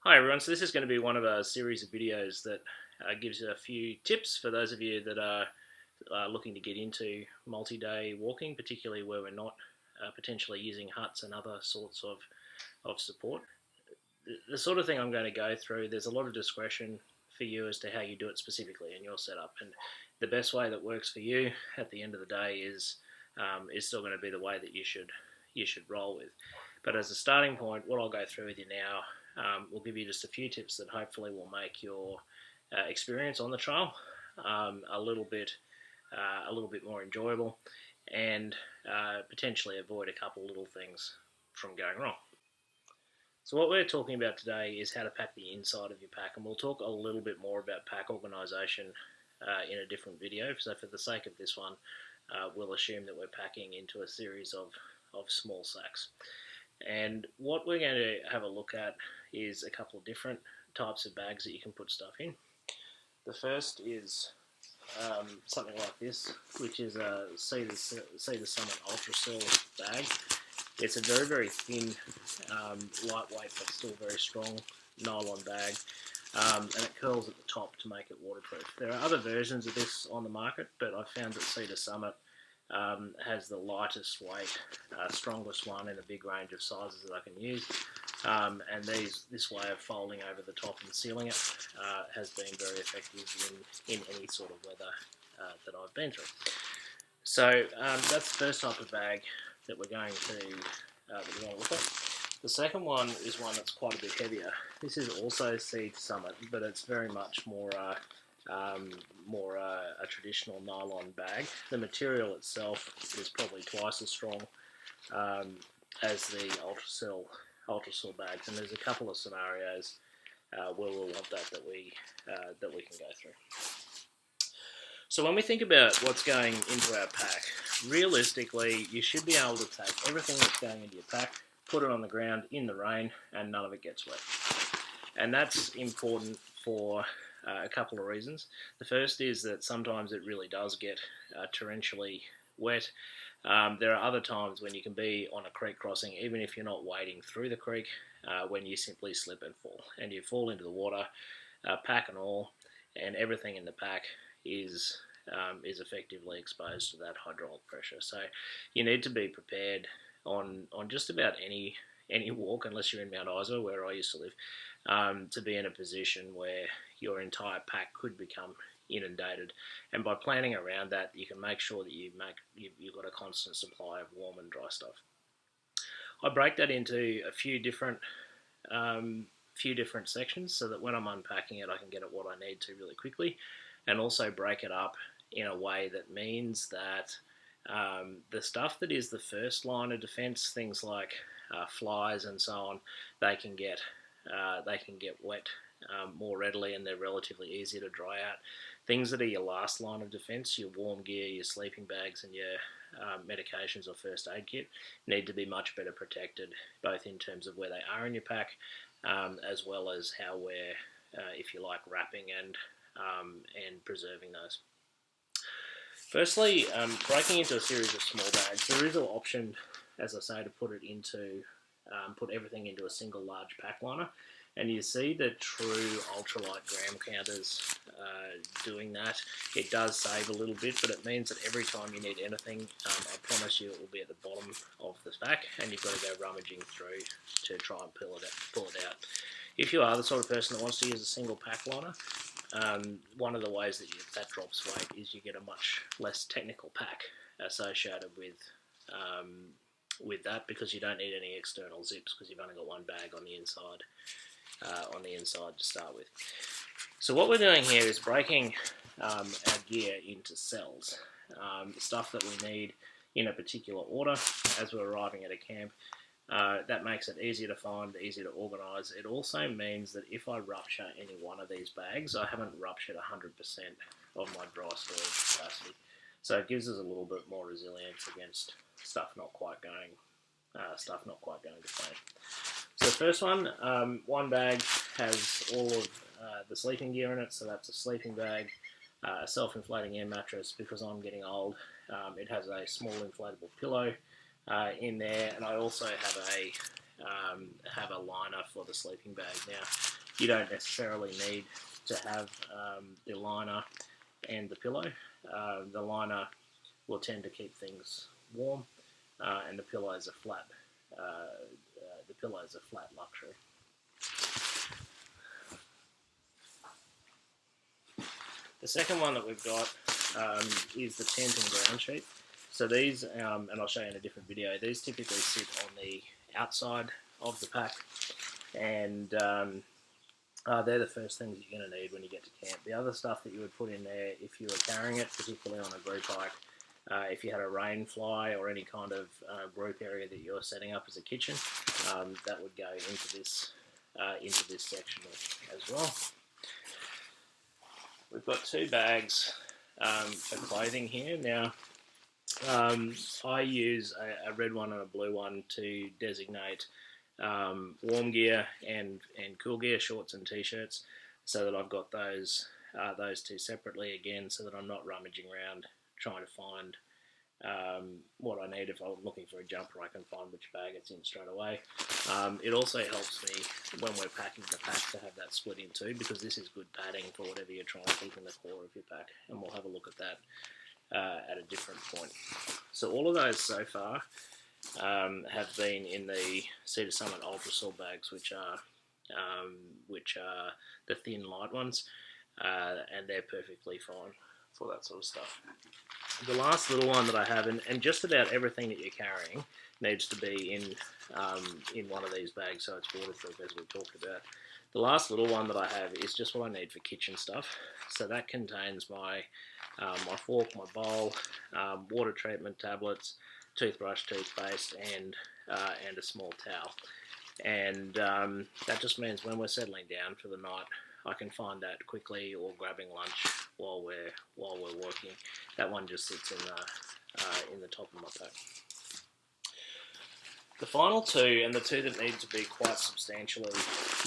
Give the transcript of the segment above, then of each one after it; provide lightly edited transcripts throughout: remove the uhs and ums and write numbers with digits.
Hi everyone, so this is going to be one of a series of videos that gives you a few tips for those of you that are looking to get into multi-day walking, particularly where we're not potentially using huts and other sorts of support. The sort of thing I'm going to go through, there's a lot of discretion for you as to how you do it specifically in your setup, and the best way that works for you at the end of the day is still going to be the way that you should roll with. But as a starting point, what I'll go through with you now will give you just a few tips that hopefully will make your experience on the trail a little bit more enjoyable, and potentially avoid a couple little things from going wrong. So what we're talking about today is how to pack the inside of your pack, and we'll talk a little bit more about pack organisation in a different video. So for the sake of this one, we'll assume that we're packing into a series of small sacks. And what we're going to have a look at is a couple of different types of bags that you can put stuff in. The first is something like this, which is a Cedar Summit Ultra Cell bag. It's a very, very thin, lightweight but still very strong nylon bag, and it curls at the top to make it waterproof. There are other versions of this on the market, but I found that Cedar Summit has the lightest weight, strongest one in a big range of sizes that I can use. And this way of folding over the top and sealing it has been very effective in any sort of weather that I've been through. So that's the first type of bag that we're going to look at. The second one is one that's quite a bit heavier. This is also Cedar Summit, but it's very much more a traditional nylon bag. The material itself is probably twice as strong as the Ultra Cell bags, and there's a couple of scenarios where we'll want that we can go through. So when we think about what's going into our pack, realistically, you should be able to take everything that's going into your pack, put it on the ground in the rain, and none of it gets wet. And that's important for a couple of reasons. The first is that sometimes it really does get torrentially wet. There are other times when you can be on a creek crossing, even if you're not wading through the creek, when you simply slip and fall. And you fall into the water, pack and all, and everything in the pack is effectively exposed to that hydraulic pressure. So you need to be prepared on just about any walk, unless you're in Mount Isa, where I used to live, to be in a position where your entire pack could become inundated. And by planning around that, you can make sure that you've got a constant supply of warm and dry stuff. I break that into a few different sections so that when I'm unpacking it, I can get at what I need to really quickly, and also break it up in a way that means that the stuff that is the first line of defense, things like flies and so on, they can get wet more readily, and they're relatively easy to dry out. Things that are your last line of defense, your warm gear, your sleeping bags, and your medications or first aid kit, need to be much better protected, both in terms of where they are in your pack, as well as how we're, if you like, wrapping and preserving those. Firstly, breaking into a series of small bags, there is an option, as I say, to put everything into a single large pack liner, and you see the true ultralight gram counters doing that. It does save a little bit, but it means that every time you need anything, I promise you it will be at the bottom of the pack, and you've got to go rummaging through to try and pull it out. If you are the sort of person that wants to use a single pack liner, one of the ways that drops weight is you get a much less technical pack associated with that, because you don't need any external zips, because you've only got one bag on the inside to start with. So what we're doing here is breaking our gear into cells, stuff that we need in a particular order as we're arriving at a camp. That makes it easier to find, easier to organise. It also means that if I rupture any one of these bags, I haven't ruptured 100% of my dry storage capacity. So it gives us a little bit more resilience against stuff not quite going to plan. So the first one bag has all of the sleeping gear in it. So that's a sleeping bag, a self-inflating air mattress. Because I'm getting old, it has a small inflatable pillow in there, and I also have have a liner for the sleeping bag. Now, you don't necessarily need to have the liner and the pillow. The liner will tend to keep things warm, and the pillows are flat. The pillows are flat luxury. The second one that we've got is the tent and ground sheet. So these, and I'll show you in a different video, these typically sit on the outside of the pack, and they're the first things you're going to need when you get to camp. The other stuff that you would put in there if you were carrying it, particularly on a group hike, if you had a rain fly or any kind of group area that you're setting up as a kitchen, that would go into this section as well. We've got 2 bags for clothing here. Now, I use a red one and a blue one to designate warm gear and cool gear, shorts and t-shirts, so that I've got those 2 separately again, so that I'm not rummaging around trying to find what I need. If I'm looking for a jumper, I can find which bag it's in straight away. It also helps me when we're packing the pack to have that split in two, because this is good padding for whatever you're trying to keep in the core of your pack, and we'll have a look at that at a different point. So all of those so far have been in the Cedar Summit Ultra Soul bags, which are the thin light ones, and they're perfectly fine for that sort of stuff. The last little one that I have, and just about everything that you're carrying needs to be in one of these bags, so it's waterproof, as we talked about. The last little one that I have is just what I need for kitchen stuff. So that contains my fork, my bowl, water treatment tablets, toothbrush, toothpaste, and a small towel. And that just means when we're settling down for the night, I can find that quickly, or grabbing lunch while we're working. That one just sits in the top of my pack. The final two, and the two that need to be quite substantially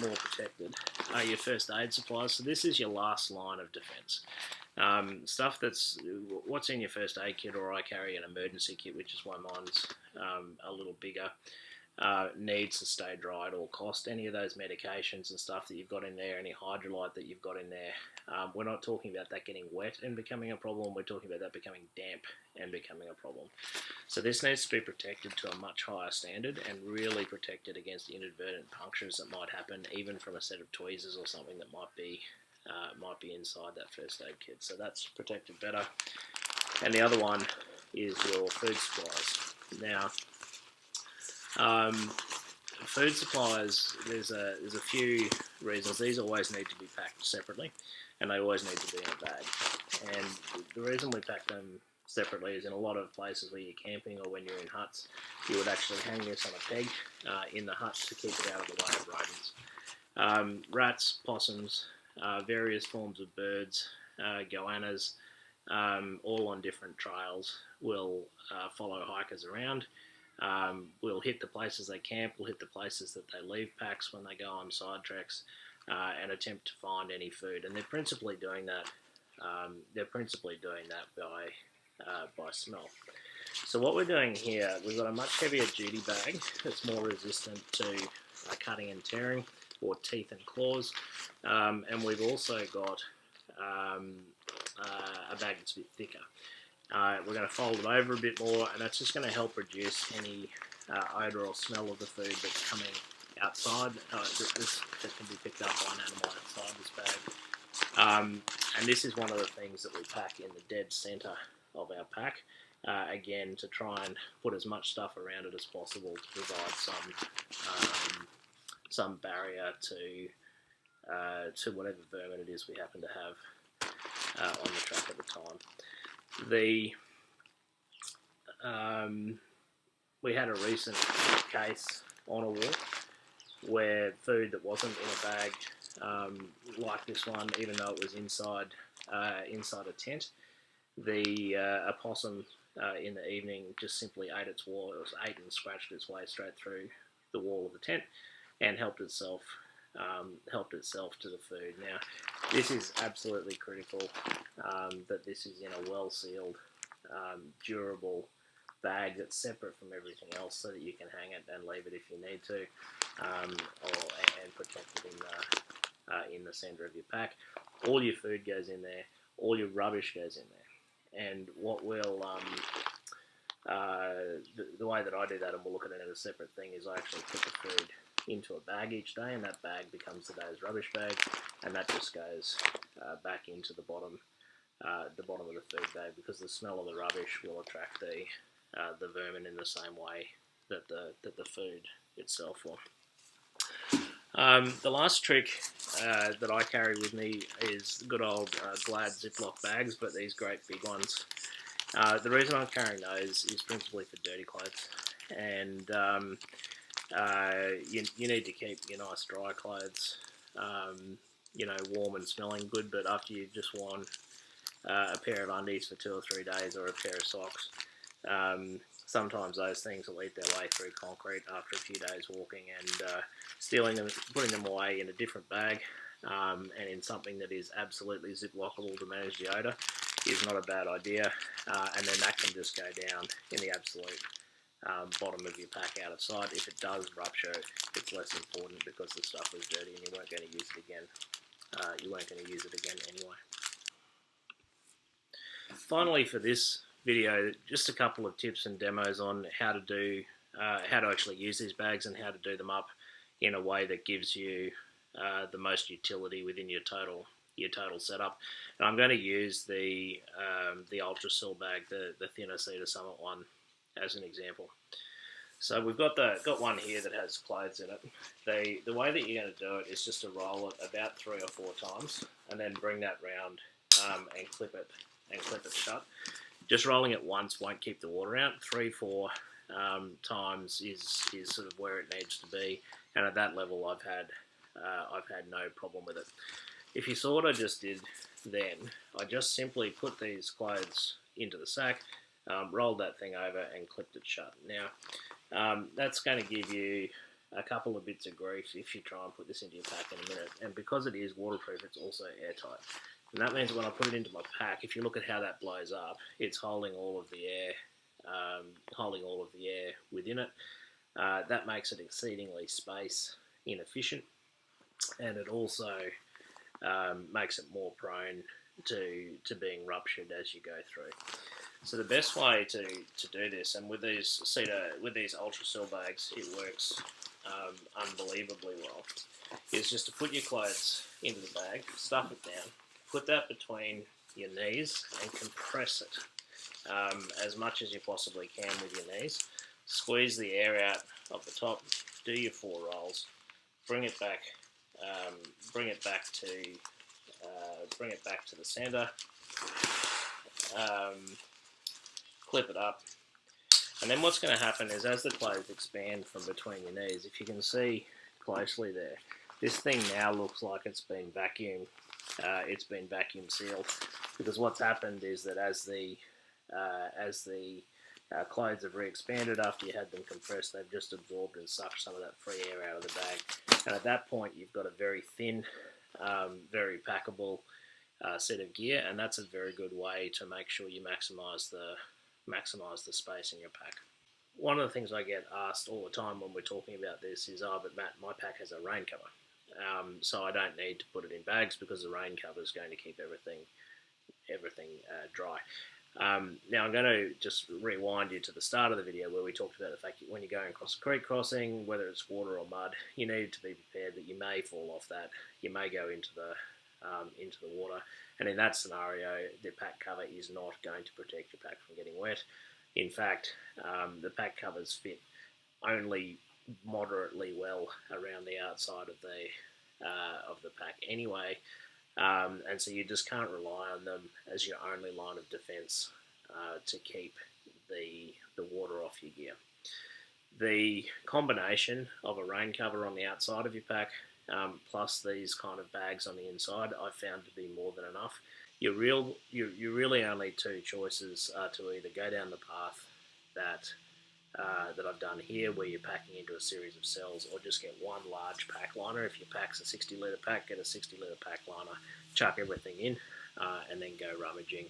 more protected, are your first aid supplies. So this is your last line of defence. Stuff that's what's in your first aid kit, or I carry an emergency kit, which is why mine's a little bigger. Needs to stay dry at all cost. Any of those medications and stuff that you've got in there, any hydrolyte that you've got in there, we're not talking about that getting wet and becoming a problem, we're talking about that becoming damp and becoming a problem. So this needs to be protected to a much higher standard, and really protected against inadvertent punctures that might happen, even from a set of tweezers or something that might be inside that first aid kit. So that's protected better. And the other one is your food supplies. Now, food supplies, there's a few reasons. These always need to be packed separately, and they always need to be in a bag. And the reason we pack them separately is, in a lot of places where you're camping or when you're in huts, you would actually hang this on a peg in the hut to keep it out of the way of rodents. Rats, possums, various forms of birds, goannas, all on different trails, will follow hikers around. We'll hit the places they camp, we'll hit the places that they leave packs when they go on side treks, and attempt to find any food. And they're principally doing that. By smell. So what we're doing here, we've got a much heavier duty bag that's more resistant to cutting and tearing, or teeth and claws, and we've also got a bag that's a bit thicker. We're going to fold it over a bit more, and that's just going to help reduce any odour or smell of the food that's coming outside. That can be picked up by an animal outside this bag. And this is one of the things that we pack in the dead centre of our pack, again, to try and put as much stuff around it as possible to provide some barrier to whatever vermin it is we happen to have on the track at the time. We had a recent case on a walk where food that wasn't in a bag, like this one, even though it was inside a tent, a possum in the evening just simply ate and scratched its way straight through the wall of the tent and helped itself to the food. Now, this is absolutely critical that this is in a well-sealed, durable bag that's separate from everything else so that you can hang it and leave it if you need to, and protect it in the center of your pack. All your food goes in there, all your rubbish goes in there. And what will the way that I do that, and we'll look at it as a separate thing, is I actually put the food into a bag each day, and that bag becomes the day's rubbish bag, and that just goes back into the bottom of the food bag, because the smell of the rubbish will attract the vermin in the same way that the food itself will. The last trick that I carry with me is good old Glad Ziploc bags, but these great big ones. The reason I'm carrying those is principally for dirty clothes, and you need to keep your nice dry clothes, warm and smelling good. But after you've just worn a pair of undies for 2 or 3 days, or a pair of socks, sometimes those things will eat their way through concrete after a few days walking, and stealing them, putting them away in a different bag, and in something that is absolutely ziplockable to manage the odour is not a bad idea, and then that can just go down in the absolute bottom of your pack out of sight. If it does rupture, it's less important because the stuff was dirty and you weren't going to use it again. Anyway. Finally, for this video, just a couple of tips and demos on how to actually use these bags and how to do them up in a way that gives you the most utility within your total setup. And I'm going to use the Ultrasil bag, the thinner Cedar Summit one, as an example. So we've got one here that has clothes in it. The way that you're going to do it is just to roll it about 3 or 4 times, and then bring that round and clip it shut. Just rolling it once won't keep the water out. 3-4 times is sort of where it needs to be, and at that level I've had no problem with it. If you saw what I just did then, I just simply put these clothes into the sack, rolled that thing over and clipped it shut. Now, that's going to give you a couple of bits of grief if you try and put this into your pack in a minute. And because it is waterproof, it's also airtight. And that means when I put it into my pack, if you look at how that blows up, it's holding all of the air within it. That makes it exceedingly space inefficient, and it also makes it more prone to being ruptured as you go through. So the best way to do this, and with these Ultrasil bags, it works unbelievably well, is just to put your clothes into the bag, stuff it down, put that between your knees and compress it as much as you possibly can with your knees. Squeeze the air out of the top, do your 4 rolls, bring it back to the center, clip it up, and then what's going to happen is, as the clothes expand from between your knees, if you can see closely there, this thing now looks like it's been vacuum sealed, because what's happened is that as the clothes have re-expanded after you had them compressed, they've just absorbed and sucked some of that free air out of the bag, and at that point you've got a very thin, very packable set of gear, and that's a very good way to make sure you maximize the space in your pack. One of the things I get asked all the time when we're talking about this is, but Matt, my pack has a rain cover, so I don't need to put it in bags because the rain cover is going to keep everything dry. Now I'm going to just rewind you to the start of the video where we talked about the fact that when you're going across a creek crossing, whether it's water or mud, you need to be prepared that you may fall off that, you may go into the water, and in that scenario the pack cover is not going to protect your pack from getting wet. In fact, the pack covers fit only moderately well around the outside of the pack anyway, and so you just can't rely on them as your only line of defense to keep the water off your gear. The combination of a rain cover on the outside of your pack plus these kind of bags on the inside, I found to be more than enough. You really only 2 choices are to either go down the path that I've done here, where you're packing into a series of cells, or just get one large pack liner. If your pack's a 60-litre pack, get a 60-litre pack liner, chuck everything in, and then go rummaging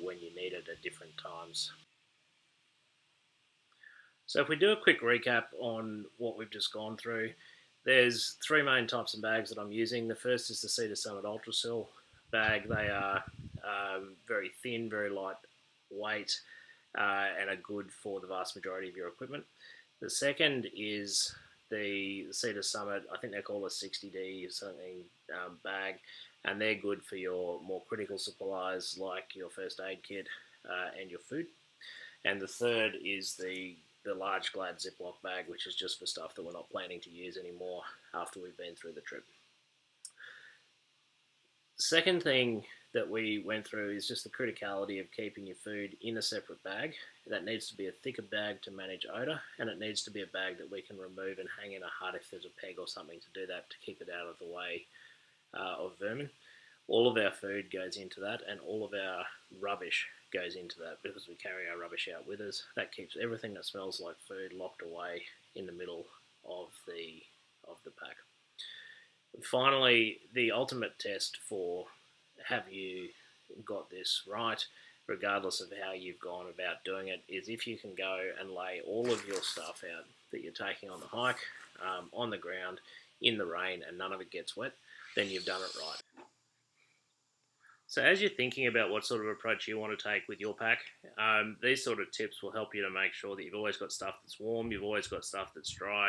when you need it at different times. So if we do a quick recap on what we've just gone through, there's three main types of bags that I'm using. The first is the Cedar Summit Ultrasil bag. They are very thin, very light weight, and are good for the vast majority of your equipment. The second is the Cedar Summit. I think they're called a 60D something bag, and they're good for your more critical supplies like your first aid kit and your food. And the third is the large Glad Ziploc bag, which is just for stuff that we're not planning to use anymore after we've been through the trip. Second thing that we went through is just the criticality of keeping your food in a separate bag. That needs to be a thicker bag to manage odour, and it needs to be a bag that we can remove and hang in a hut if there's a peg or something to do that, to keep it out of the way of vermin. All of our food goes into that, and all of our rubbish goes into that because we carry our rubbish out with us. That keeps everything that smells like food locked away in the middle of the pack. Finally, the ultimate test for have you got this right, regardless of how you've gone about doing it, is if you can go and lay all of your stuff out that you're taking on the hike, on the ground, in the rain, and none of it gets wet, then you've done it right. So as you're thinking about what sort of approach you want to take with your pack, these sort of tips will help you to make sure that you've always got stuff that's warm, you've always got stuff that's dry,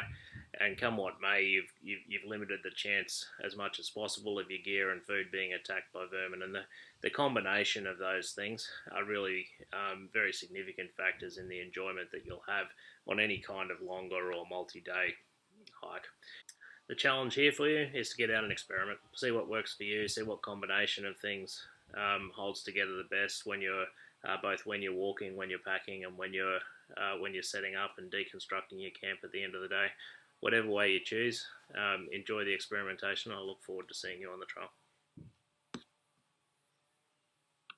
and come what may, you've limited the chance as much as possible of your gear and food being attacked by vermin. And the combination of those things are really very significant factors in the enjoyment that you'll have on any kind of longer or multi-day hike. The challenge here for you is to get out and experiment, see what works for you, see what combination of things holds together the best when you're both when you're walking, when you're packing, and when you're setting up and deconstructing your camp at the end of the day. Whatever way you choose, enjoy the experimentation. I look forward to seeing you on the trail.